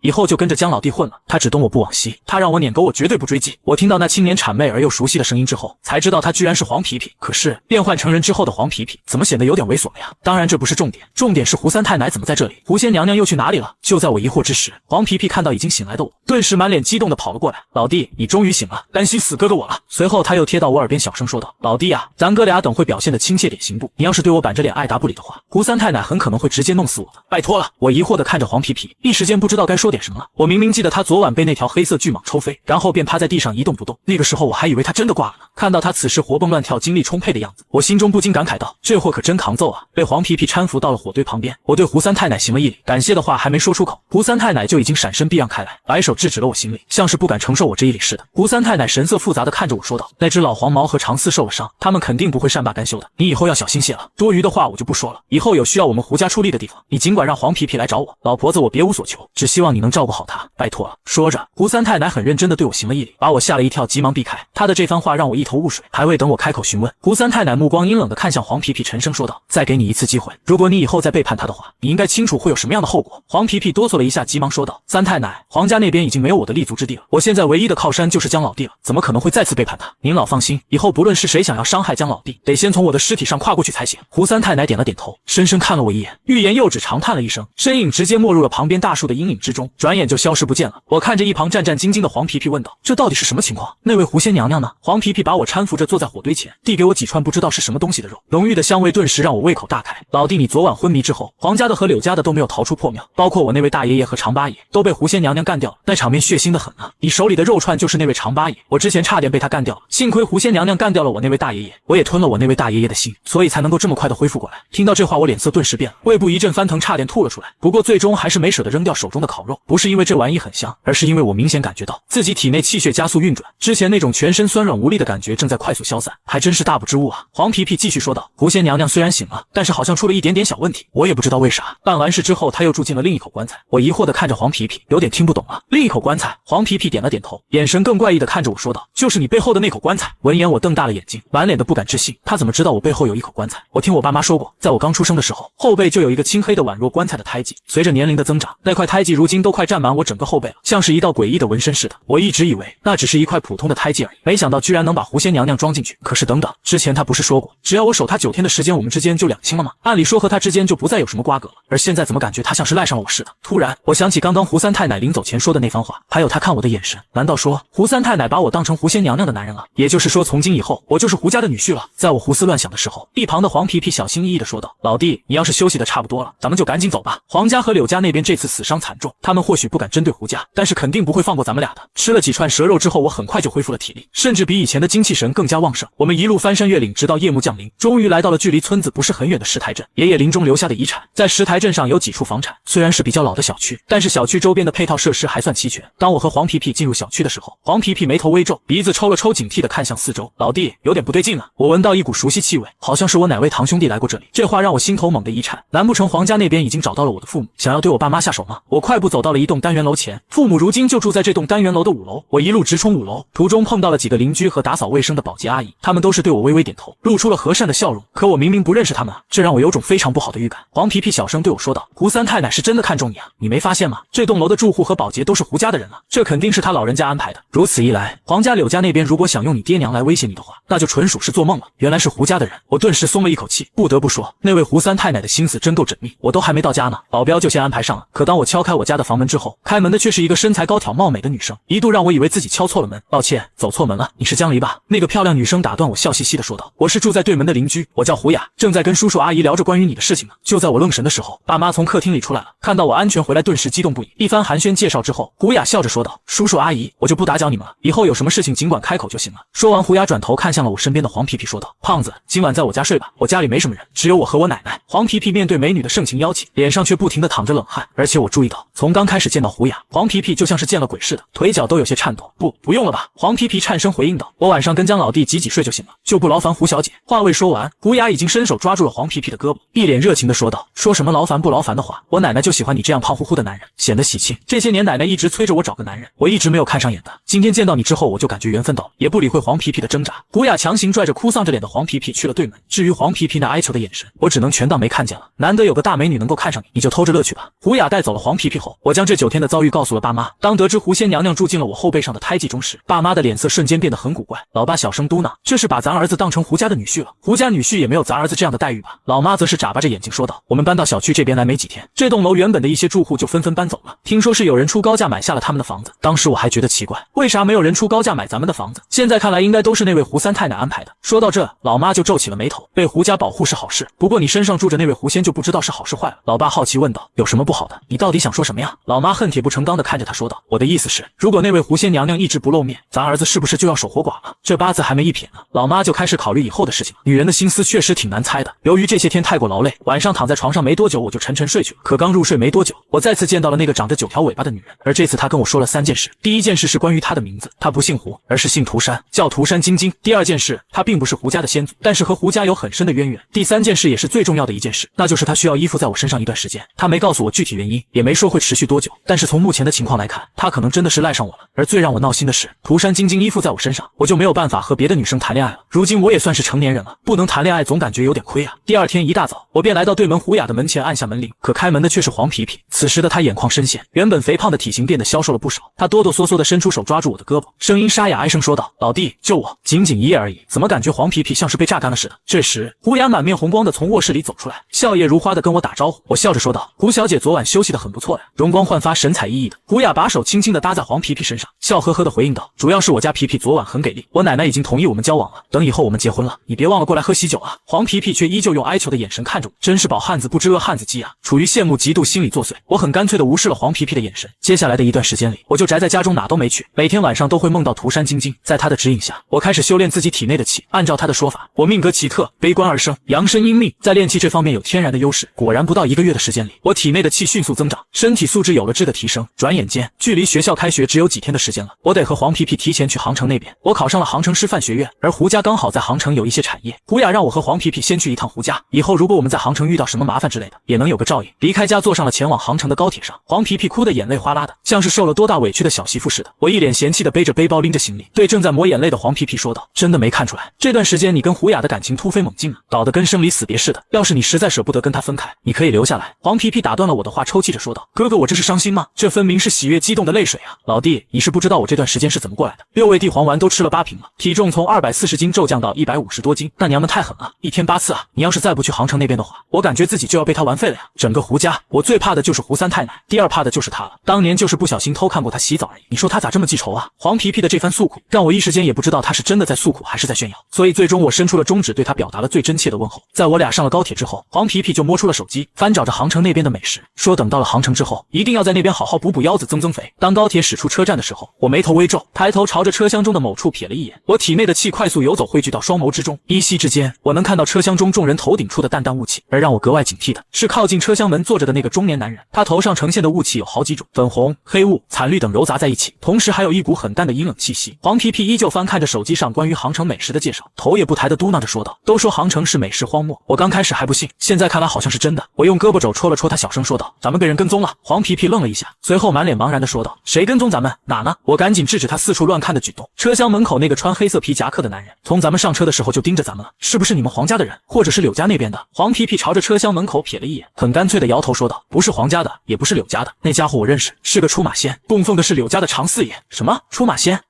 [SPEAKER 1] 以后就跟着姜老弟混了。他只动我不往西，他让我撵狗，我绝对不追击。我听到那青年谄媚而又熟悉的声音之后，才知道他居然是黄皮皮。可是变换成人之后的黄皮皮，怎么显得有点猥琐了呀？当然这不是重点，重点是胡三太奶怎么在这里？狐仙娘娘又去哪里了？就在我疑惑之时，黄皮皮看到已经醒来的我，顿时满脸激动地跑了过来。老弟，你终于醒了，担心死哥哥我了。随后他又贴到我耳边小声说道：“老弟啊，咱哥俩等会表现的亲切点行不？你要是对我板着脸爱答不理的话，胡三太奶很可能会直接弄死我的，拜托了。”我疑惑地看着黄皮皮，一时间不知道该说点什么了。我明明记得他昨晚被那条黑色巨蟒抽飞，然后便趴在地上一动不动，那个时候我还以为他真的挂了呢。看到他此时活蹦乱跳、精力充沛的样子，我心中不禁感慨道：“这货可真扛揍啊！”被黄皮皮搀扶到了火堆旁边，我对胡三太奶行了一礼，感谢的话还没说出口，胡三太奶就已经闪身避让开来，摆手制止了我行礼，像是不敢承受我这一礼似的。胡三太奶神色复杂地看着我说道：“那只老黄毛和长厮受了伤，他们肯定不会善罢甘休的，你以后要小心些了。多余的话我就不说了，以后有需要我们胡家出力的地方，你尽管让黄皮皮来找我。老婆子我别无所求，只希望你能照顾好她，拜托了。”说着，胡三太奶很认真地对我行了一礼，把我吓了一跳，急忙避开。他的这番话让我一头雾水，还未等我开口询问，胡三太奶目光阴冷地看向黄皮皮，沉声说道：“再给你一次机会，如果你以后再背叛他的话，你应该清楚会有什么样的后果。”黄皮皮哆嗦了一下，急忙说道：“三太奶，皇家那边已经没有我的立足之地了，我现在唯一的靠山就是姜老弟了，怎么可能会再次背叛他？您老放心，以后不论是谁想要伤害姜老弟，得先从我的尸体上跨过去才行。”胡三太奶点了点头，深深看了我一眼，欲言又止，长叹了一声，身影直接没入了旁边大树的阴影之中，转眼就消失不见了。我看着一旁战战兢兢的黄皮皮问道：“这到底是什么情况？那位狐仙娘娘呢？”黄皮皮把我搀扶着坐在火堆前，递给我几串不知道是什么东西的肉，浓郁的香味顿时让我胃口大开。老弟，你昨晚昏迷之后，黄家的和柳家的都没有逃出破庙，包括我那位大爷爷和长八爷都被狐仙娘娘干掉了，那场面血腥的很啊！你手里的肉串就是那位长八爷，我之前差点被他干掉了，幸亏狐仙娘娘干掉了我那位大爷爷，我也吞了我那位大爷爷的心，所以才能够这么快的恢复过来。听到这话，我脸色顿时变了，胃部一阵翻腾，差点吐了出来。不过最终还是没舍得扔掉手中的烤肉，不是因为这玩意很香，而是因为我明显感觉到自己体内气血加速运转，之前那种全身酸软无力的感觉正在快速消散，还真是大补之物啊！黄皮皮继续说道：“狐仙娘娘虽然醒了，但是好像出了一点点小问题，我也不知道为啥。办完事之后，她又住进了另一口棺材。”我疑惑地看着黄皮皮，有点听不懂了。另一口棺材？黄皮皮点了点头，眼神更怪异地看着我说道：“就是你背后的那口棺材。”闻言，我瞪大了眼睛，满脸的不敢置信。他怎么知道我背后有一口棺材？我听我爸妈说过，在我刚出生的时候，后背就有一个青黑的宛若棺材的胎记，随着年龄的增长，那块胎记如今都快占满我整个后背了，像是一道诡异的纹身似的。我一直以为那只是一块普通的胎记而已，没想到居然能把狐仙娘娘装进去。可是等等，之前她不是说过，只要我守她9天的时间，我们之间就两清了吗？按理说和她之间就不再有什么瓜葛了，而现在怎么感觉她像是赖上了我似的？突然，我想起刚刚胡三太奶临走前说的那番话，还有她看我的眼神，难道说胡三太奶把我当成狐仙娘娘的男人了？也就是说，从今以后我就是胡家的女婿了。在我胡思乱想的时候，一旁的黄皮皮小心翼翼地说道：“老弟，你要是休息的差不多了，咱们就赶紧走吧。黄家和柳家那边这次死伤惨重，他们或许不敢针对胡家，但是肯定不会放过咱们俩的。”吃了几串蛇肉之后，我很快就恢复了体力，甚至比以前的精气神更加旺盛。我们一路翻山越岭，直到夜幕降临，终于来到了距离村子不是很远的石台镇。爷爷临终留下的遗产，在石台镇上有几处房产，虽然是比较老的小区，但是小区周边的配套设施还算齐全。当我和黄皮皮进入小区的时候，黄皮皮眉头微皱，鼻子抽了抽，警惕地看向四周。老弟，有点不对劲啊！我闻到一股熟悉气味，好像是我哪位堂兄弟来过这里。这话让我心头猛地一颤，难不成黄家那边已经找到了我的父母，想要对我爸妈下手吗？我快步走到了一栋单元楼前，父母如今就住在这栋单元楼的5楼。我一路直冲5楼，途中碰到了几个邻居和打扫卫生的保洁阿姨，他们都是对我微微点头，露出了和善的笑容。可我明明不认识他们啊，这让我有种非常不好的预感。黄皮皮小声对我说道：“胡三太奶是真的看中你啊，你没发现吗？这栋楼的住户和保洁都是胡家的人了，这肯定是他老人家安排的。如此一来，黄家柳家那边如果想用你爹娘来威胁你的话，那就纯属是做梦了。原来是胡家的人。”我顿时松了一口气，不得不说，那位胡三太奶的心思真够缜密。我都还没到家呢，保镖就先安排上了。可当我敲开我家的房门之后，开门的却是一个身材高挑貌美的女生，一度让我以为自己敲错了门。抱歉，走错门了，你是江离吧？那个漂亮女生打断我，笑嘻嘻地说道：“我是住在对门的邻居，我叫胡雅，正在跟叔叔阿姨聊着关于你的事情呢。”就在我愣神的时候，爸妈从客厅里出来了，看到我安全回来，顿时激动不已。一番寒暄介绍之后，胡雅笑着说道：“叔叔阿姨，我就不打搅你们了，以后有什么事情尽管开口就行了。”说完，胡雅转头看向了我身边的黄皮皮，说道：“胖子，今晚在我家睡吧，我家里没什么人，只有我和我奶奶。”黄皮皮面对美女的盛情邀请，脸上却不停地淌着冷汗，而且我注意到，从刚开始见到胡雅，黄皮皮就像是见了鬼似的，腿脚都有些颤抖。不用了吧？黄皮皮颤声回应道：“我晚上跟江老弟挤挤睡就行了，就不劳烦胡小姐。”话未说完，胡雅已经伸手抓住了黄皮皮的胳膊，一脸热情地说道：“说什么劳烦不劳烦的话，我奶奶就喜欢你这样胖乎乎的男人，显得喜庆。这些年奶奶一直催着我找个男人，我一直没有看上眼的。今天见到你之后，我就感觉缘分到了。”也不理会黄皮皮的挣扎，胡雅强行拽着哭丧着脸的黄皮皮去了对门。至于黄皮皮那哀求的眼神，我只能全当没看见了。难得有个大美女能够看上你，你就偷着乐去吧。胡雅带走了黄皮皮后，我将这9天的遭遇告诉了爸妈。当得知狐仙娘娘住进了我后背上的胎记中时，爸妈的脸色瞬间变得很古怪。老爸小声嘟囔：“这是把咱儿子当成胡家的女婿了，胡家女婿也没有咱儿子这样的待遇吧？”老妈则是眨巴着眼睛说道：“我们搬到小区这边来没几天，这栋楼原本的一些住户就纷纷搬走了，听说是有人出高价买下了他们的房子。当时我还觉得奇怪，为啥没有人出高价买咱们的房子？现在看来应该都是那位胡三太奶安排的。”说到这，老妈就皱起了眉头。被胡家保护是好事，不过你身上住着那位狐仙就不知道是好是坏了。老爸好奇问道：“有什么不好的？你到底想说什么呀？”老妈恨铁不成钢地看着他说道：“我的意思是，如果那位狐仙娘娘一直不露面，咱儿子是不是就要守活寡了？”这八字还没一撇呢，老妈就开始考虑以后的事情了。女人的心思确实挺难猜的。由于这些天太过劳累，晚上躺在床上没多久我就沉沉睡去了。可刚入睡没多久，我再次见到了那个长着9条尾巴的女人，而这次她跟我说了3件事。第一件事是关于她的名字，她不姓胡，而是姓涂山，叫涂山晶晶。第二件事，她并不是胡家的先祖，但是和胡家有很深的渊源。第三件事也是最重要的一件事，那就是她需要依附在我身上一段时间。她没告诉我具体原因，也没说会持续多久，但是从目前的情况来看，她可能真的是赖上我了。而最让我闹心的是，涂山晶晶依附在我身上，我就没有办法和别的女生谈恋爱了。如今我也算是成年人了，不能谈恋爱总感觉有点亏啊。第二天一大早，我便来到对门胡雅的门前，按下门铃，可开门的却是黄皮皮。此时的她眼眶深陷，原本肥胖的体型变得消瘦了不少。她哆哆嗦嗦地伸出手抓住我的胳膊，声音沙哑，哀声说道：“老弟，救我！仅仅一夜而已，怎么感觉黄皮皮像是被榨干了似的？”这时，胡雅满面红光地从卧室里走出来，笑靥如花地跟我打招呼。我笑着说道：“胡小姐昨晚休息得很不错呀，容光焕发，神采奕奕的。”胡雅把手轻轻地搭在黄皮皮身上，笑呵呵地回应道：“主要是我家皮皮昨晚很给力，我奶奶已经同意我们交往了，等以后我们结婚了，你别忘了过来喝喜酒啊。”黄皮皮却依旧用哀求的眼神看着我，真是饱汉子不知饿汉子饥啊！处于羡慕嫉妒心理作祟，我很干脆地无视了黄皮皮的眼神。接下来的一段时间里，我就宅在家中哪都没去，每天晚上都会梦到涂山晶晶。在她的指引下，我开始修炼自己体内的气。按照她的说法，我命格奇特，悲观而生，阳身阴命，在炼气这方面有天然的优势。果然不到1个月的时间里，我体内的气迅速增长，身体素质有了质的提升。转眼间，距离学校开学只有几天的时间了，我得和黄皮皮提前去杭城那边。我考上了杭城师范学院，而胡家刚好在杭城有一些产业。胡雅让我和黄皮皮先去一趟胡家，以后如果我们在杭城遇到什么麻烦之类的，也能有个照应。离开家，坐上了前往杭城的高铁上，黄皮皮哭得眼泪哗啦的，像是受了多大委屈的小媳妇似的。我一脸嫌弃的背着背包，拎着行李，对正在抹眼泪的黄皮皮说道：“真的没看出来，这段时间你跟胡雅的感情突飞猛进啊，搞得跟生离死别似的。要是你实在舍不得跟她分开，你可以留下来。”黄皮皮打断了我的话，抽泣着说道：“哥哥，我这是伤心吗？这分明是喜悦激动的泪水啊！老弟，你是不知道我这段时间是怎么过来的，6味地黄丸都吃了8瓶了，了，体重从240斤骤降到150多斤。那娘们太狠了，一天8次啊！你要是再不去杭城那边的话，我感觉自己就要被他玩废了呀！整个胡家，我最怕的就是胡三太奶，第二怕的就是他了。当年就是不小心偷看过他洗澡而已。你说他咋这么记仇啊？黄皮皮的这番诉苦，让我一时间也不知道他是真的在诉苦还是在炫耀。所以最终我伸出了中指，对他表达了最真切的问候。在我俩上了高铁之后，黄皮皮就摸出了手机，翻找着杭城那边的美食，说等到了杭城之后，一定要在那边好好补补腰子，增增肥。当高铁驶出车站的时候，我眉头微皱，抬头朝着车厢中的某处瞥了一眼，我体内的气快速游走，汇聚到双眸之中。依稀之间，我能看到车厢中众人头顶处的淡淡雾气，而让我格外警惕的是靠近车厢门坐着的那个中年男人，他头上呈现的雾气有好几种，粉红、黑雾、惨绿等糅杂在一起，同时还有一股很淡的阴冷气息。黄皮皮依旧翻看着手机上关于杭城美食的介绍，头也不抬的嘟囔着说道：“都说杭城是美食荒漠，我刚开始还不信，现在看来好像是真的。”我用胳膊肘戳了戳他，小声说道：“咱们被人跟踪了。”黄皮皮愣了一下，随后满脸茫然的说道：“谁跟踪咱们？哪呢？”我赶紧制止他四处乱看的举动。车厢门口那个穿黑色皮夹克的男人，从咱们上车的时候就盯着咱们了，是不是你们黄家的人，或者是柳家那边的？黄皮皮朝着车厢门口瞥了一眼，很干脆的摇头说道：“不是黄家的，也不是柳家的，那家伙我认识，是个出马仙，供奉的是柳家的常四爷。”什么出马仙？